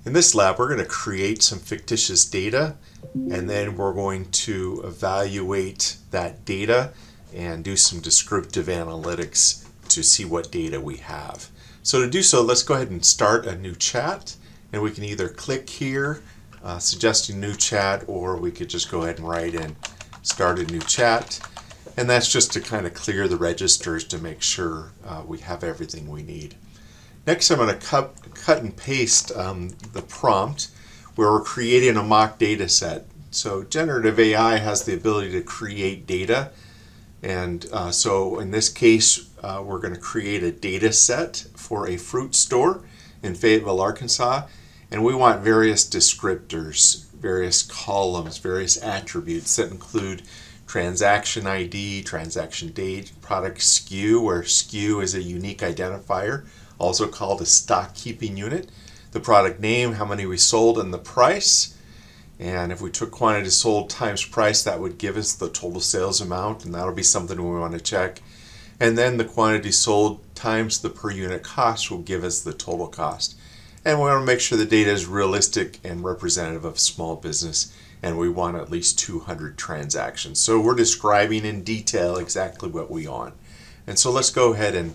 In this lab, we're going to create some fictitious data, and then we're going to evaluate that data and do some descriptive analytics to see what data we have. So to do so, let's go ahead and start a new chat, and we can either click here, suggesting new chat, or we could just go ahead and write in start a new chat. And that's just to kind of clear the registers to make sure we have everything we need. Next, I'm going to cut and paste the prompt where we're creating a mock data set. So generative AI has the ability to create data. And so in this case, we're going to create a data set for a fruit store in Fayetteville, Arkansas. And we want various descriptors, various columns, various attributes that include transaction ID, transaction date, product SKU, where SKU is a unique identifier, also called a stock keeping unit, the product name, how many we sold, and the price. And if we took quantity sold times price, that would give us the total sales amount, and that'll be something we want to check. And then the quantity sold times the per unit cost will give us the total cost. And we want to make sure the data is realistic and representative of small business, and we want at least 200 transactions. So we're describing in detail exactly what we want. And so let's go ahead and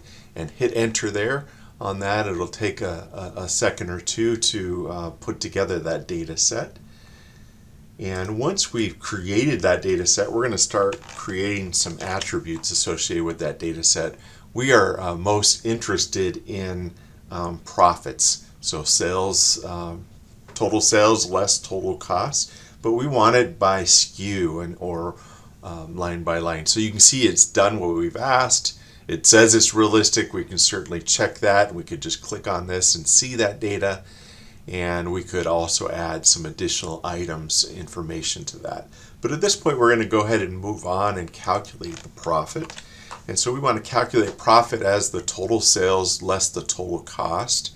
hit enter there. On that, it'll take a second or two to put together that data set. And once we've created that data set, we're going to start creating some attributes associated with that data set. We are most interested in profits. So sales, total sales less total costs, but we want it by SKU or line by line. So you can see it's done what we've asked. It says it's realistic. We can certainly check that. We could just click on this and see that data. And we could also add some additional items, information to that. But at this point, we're going to go ahead and move on and calculate the profit. And so we want to calculate profit as the total sales less the total cost.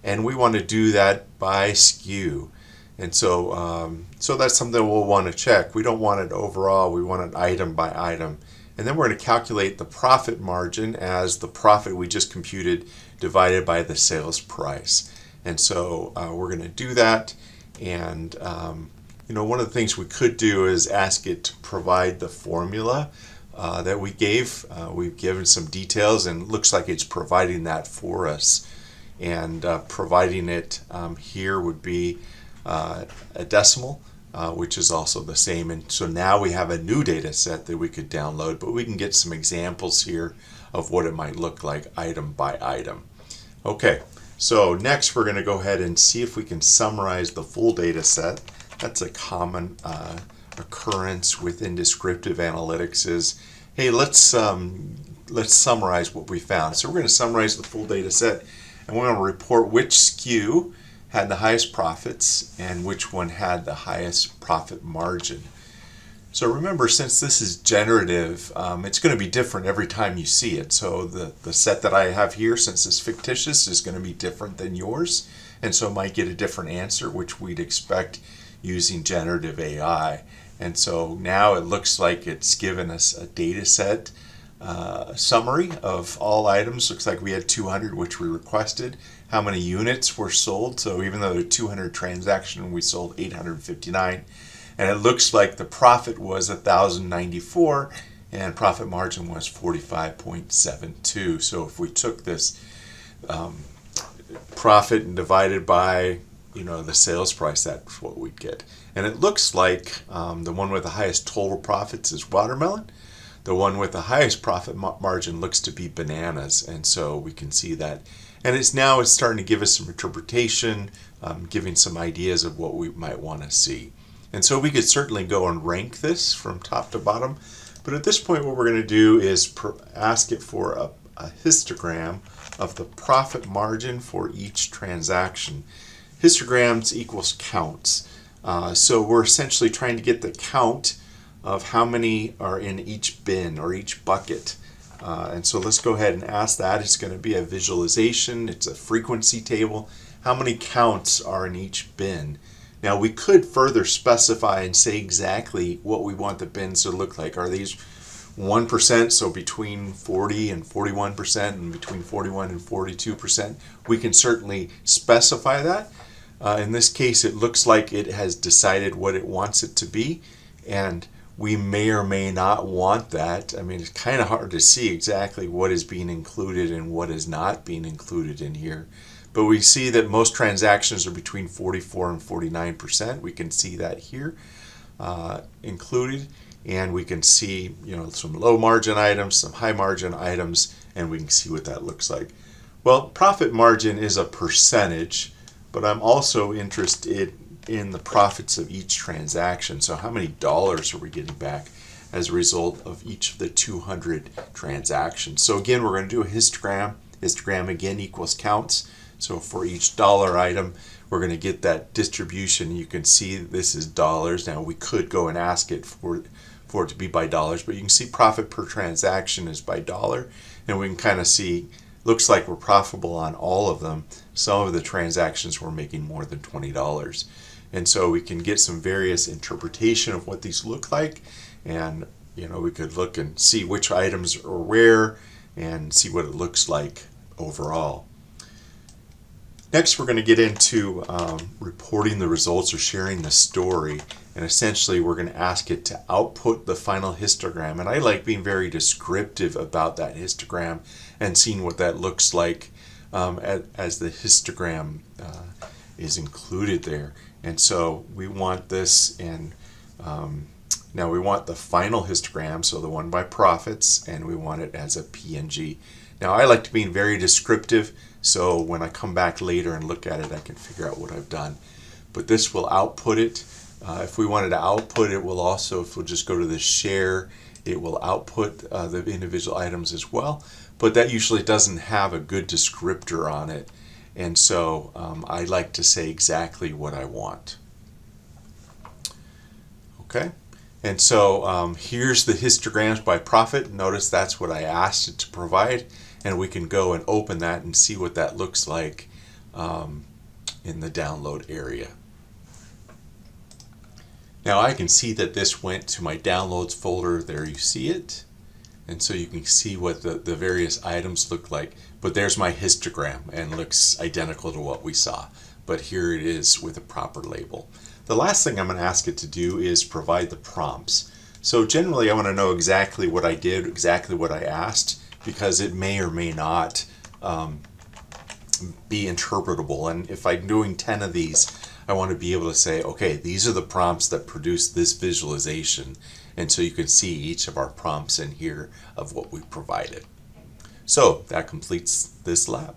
And we want to do that by SKU. And so that's something we'll want to check. We don't want it overall. We want it item by item. And then we're going to calculate the profit margin as the profit we just computed divided by the sales price. And so we're going to do that. And one of the things we could do is ask it to provide the formula that we gave. We've given some details, and it looks like it's providing that for us. And providing it here would be a decimal, which is also the same. And so now we have a new data set that we could download, but we can get some examples here of what it might look like item by item. Okay, so next we're going to go ahead and see if we can summarize the full data set. That's a common occurrence within descriptive analytics is, hey, let's summarize what we found. So we're going to summarize the full data set, and we're going to report which SKU had the highest profits and which one had the highest profit margin. So remember, since this is generative, it's going to be different every time you see it. So the set that I have here, since it's fictitious, is going to be different than yours, and so might get a different answer, which we'd expect using generative AI. And so now it looks like it's given us a data set summary of all items. Looks like we had 200, which we requested. How many units were sold? So even though there were 200 transactions, we sold 859. And it looks like the profit was 1,094, and profit margin was 45.72. So if we took this profit and divided by the sales price, that's what we'd get. And it looks like the one with the highest total profits is watermelon. The one with the highest profit margin looks to be bananas, and so we can see that. And it's starting to give us some interpretation, giving some ideas of what we might want to see. And so we could certainly go and rank this from top to bottom, but at this point what we're going to do is ask it for a histogram of the profit margin for each transaction. Histograms equals counts. So we're essentially trying to get the count of how many are in each bin or each bucket. And so let's go ahead and ask that. It's going to be a visualization. It's a frequency table. How many counts are in each bin? Now we could further specify and say exactly what we want the bins to look like. Are these 1%, so between 40 and 41%, and between 41 and 42%? We can certainly specify that. In this case, it looks like it has decided what it wants it to be, and we may or may not want that. I mean, it's kind of hard to see exactly what is being included and what is not being included in here. But we see that most transactions are between 44 and 49%. We can see that here included. And we can see, some low margin items, some high margin items, and we can see what that looks like. Well, profit margin is a percentage, but I'm also interested in the profits of each transaction. So how many dollars are we getting back as a result of each of the 200 transactions? So again, we're going to do a histogram. Histogram again equals counts. So for each dollar item, we're going to get that distribution. You can see this is dollars. Now we could go and ask it for it to be by dollars, but you can see profit per transaction is by dollar, and we can kind of see, looks like we're profitable on all of them. Some of the transactions we're making more than $20. And so we can get some various interpretation of what these look like, and we could look and see which items are where and see what it looks like overall. Next, we're going to get into reporting the results or sharing the story. And essentially, we're going to ask it to output the final histogram. And I like being very descriptive about that histogram and seeing what that looks like as the histogram is included there. And so we want this, and now we want the final histogram, so the one by profits, and we want it as a PNG. Now, I like to be very descriptive, so when I come back later and look at it, I can figure out what I've done. But this will output it. If we wanted to output it, we'll also, if we'll just go to the share, it will output the individual items as well. But that usually doesn't have a good descriptor on it. And so I like to say exactly what I want. Okay. And so here's the histograms by profit. Notice that's what I asked it to provide. And we can go and open that and see what that looks like in the download area. Now I can see that this went to my downloads folder. There you see it. And so you can see what the various items look like. But there's my histogram, and looks identical to what we saw. But here it is with a proper label. The last thing I'm going to ask it to do is provide the prompts. So generally I want to know exactly what I did, exactly what I asked, because it may or may not be interpretable. And if I'm doing 10 of these, I want to be able to say, okay, these are the prompts that produce this visualization. And so you can see each of our prompts in here of what we provided. So that completes this lab.